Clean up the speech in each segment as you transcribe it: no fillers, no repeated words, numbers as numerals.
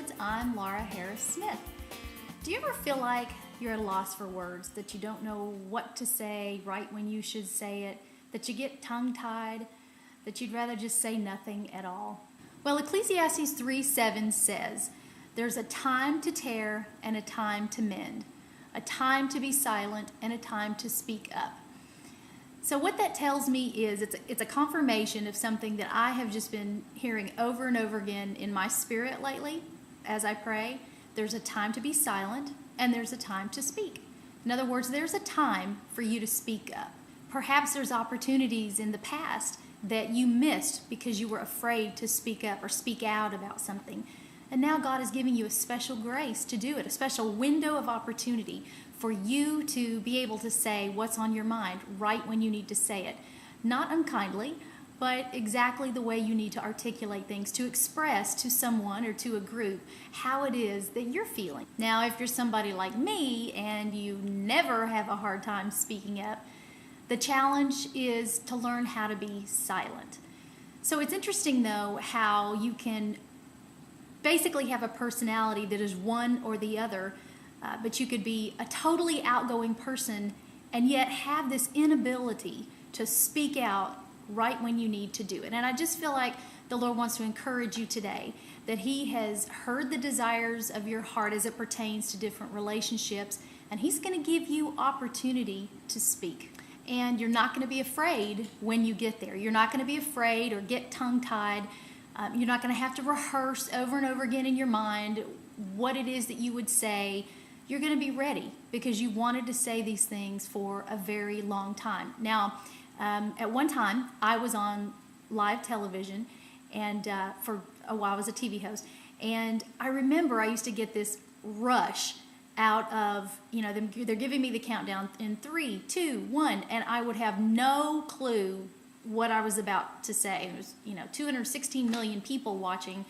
Episodes. I'm Laura Harris Smith. Do you ever feel like you're at a loss for words, that you don't know what to say right when you should say it, that you get tongue-tied, that you'd rather just say nothing at all? Well, Ecclesiastes 3:7 says, "There's a time to tear and a time to mend, a time to be silent and a time to speak up." So what that tells me is it's a confirmation of something that I have just been hearing over and over again in my spirit lately as I pray. There's a time to be silent and there's a time to speak. In other words, there's a time for you to speak up. Perhaps there's opportunities in the past that you missed because you were afraid to speak up or speak out about something. And now God is giving you a special grace to do it, a special window of opportunity for you to be able to say what's on your mind right when you need to say it. Not unkindly, but exactly the way you need to articulate things, to express to someone or to a group how it is that you're feeling. Now, if you're somebody like me and you never have a hard time speaking up, the challenge is to learn how to be silent. So it's interesting, though, how you can basically have a personality that is one or the other, but you could be a totally outgoing person and yet have this inability to speak out right when you need to do it. And I just feel like the Lord wants to encourage you today that He has heard the desires of your heart as it pertains to different relationships, and He's going to give you opportunity to speak. And you're not going to be afraid when you get there. You're not going to be afraid or get tongue-tied. You're not going to have to rehearse over and over again in your mind what it is that you would say. You're going to be ready because you wanted to say these things for a very long time. Now, at one time, I was on live television, and for a while I was a TV host. And I remember I used to get this rush out of, they're giving me the countdown in 3, 2, 1, and I would have no clue what I was about to say. It was, 216 million people watching,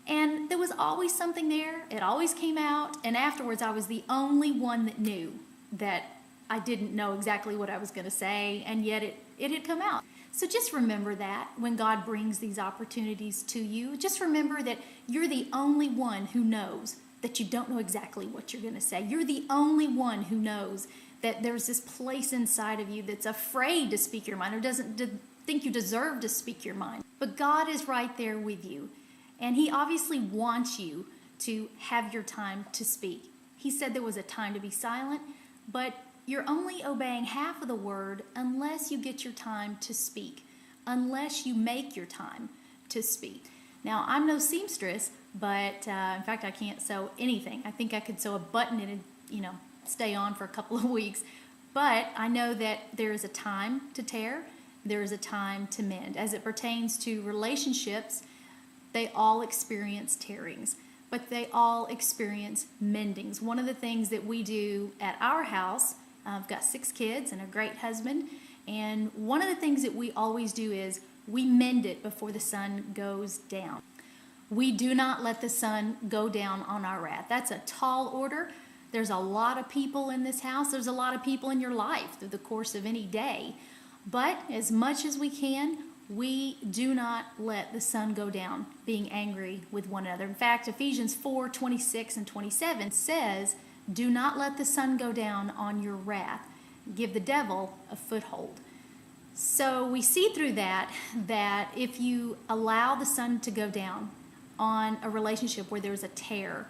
and there was always something there. It always came out, and afterwards I was the only one that knew that I didn't know exactly what I was going to say, and yet it had come out. So just remember that when God brings these opportunities to you, just remember that you're the only one who knows that you don't know exactly what you're going to say. You're the only one who knows that there's this place inside of you that's afraid to speak your mind or doesn't think you deserve to speak your mind. But God is right there with you, and He obviously wants you to have your time to speak. He said there was a time to be silent, but you're only obeying half of the word unless you get your time to speak, unless you make your time to speak. Now, I'm no seamstress, but in fact, I can't sew anything. I think I could sew a button and stay on for a couple of weeks. But I know that there is a time to tear, there is a time to mend. As it pertains to relationships, they all experience tearings, but they all experience mendings. One of the things that we do at our house, I've got 6 kids and a great husband, and one of the things that we always do is we mend it before the sun goes down. We do not let the sun go down on our wrath. That's a tall order. There's a lot of people in this house. There's a lot of people in your life through the course of any day. But as much as we can, we do not let the sun go down being angry with one another. In fact, Ephesians 4:26 and 27 says, "Do not let the sun go down on your wrath. Give the devil a foothold." So we see through that if you allow the sun to go down on a relationship where there's a tear,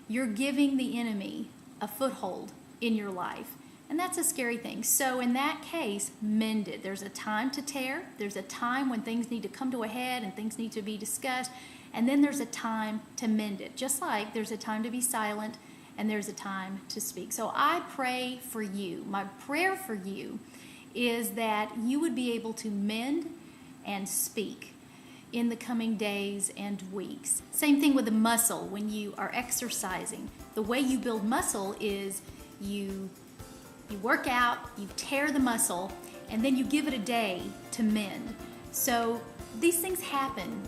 you're giving the enemy a foothold in your life. And that's a scary thing. So in that case, mend it. There's a time to tear. There's a time when things need to come to a head and things need to be discussed. And then there's a time to mend it. Just like there's a time to be silent and there's a time to speak. So I pray for you. My prayer for you is that you would be able to mend and speak in the coming days and weeks. Same thing with the muscle when you are exercising. The way you build muscle is you work out, you tear the muscle, and then you give it a day to mend. So these things happen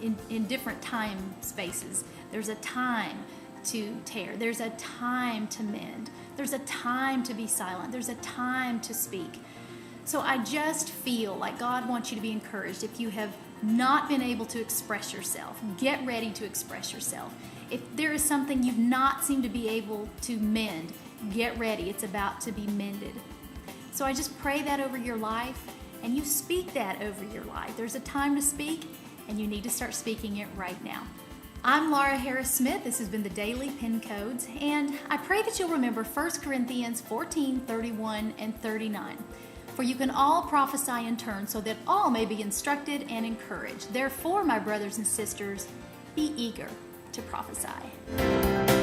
in different time spaces. There's a time to tear. There's a time to mend. There's a time to be silent. There's a time to speak. So I just feel like God wants you to be encouraged. If you have not been able to express yourself, get ready to express yourself. If there is something you've not seemed to be able to mend, get ready. It's about to be mended. So I just pray that over your life, and you speak that over your life. There's a time to speak, and you need to start speaking it right now. I'm Laura Harris Smith. This has been the Daily Pen Codes, and I pray that you'll remember 1 Corinthians 14, 31, and 39. For you can all prophesy in turn, so that all may be instructed and encouraged. Therefore, my brothers and sisters, be eager to prophesy.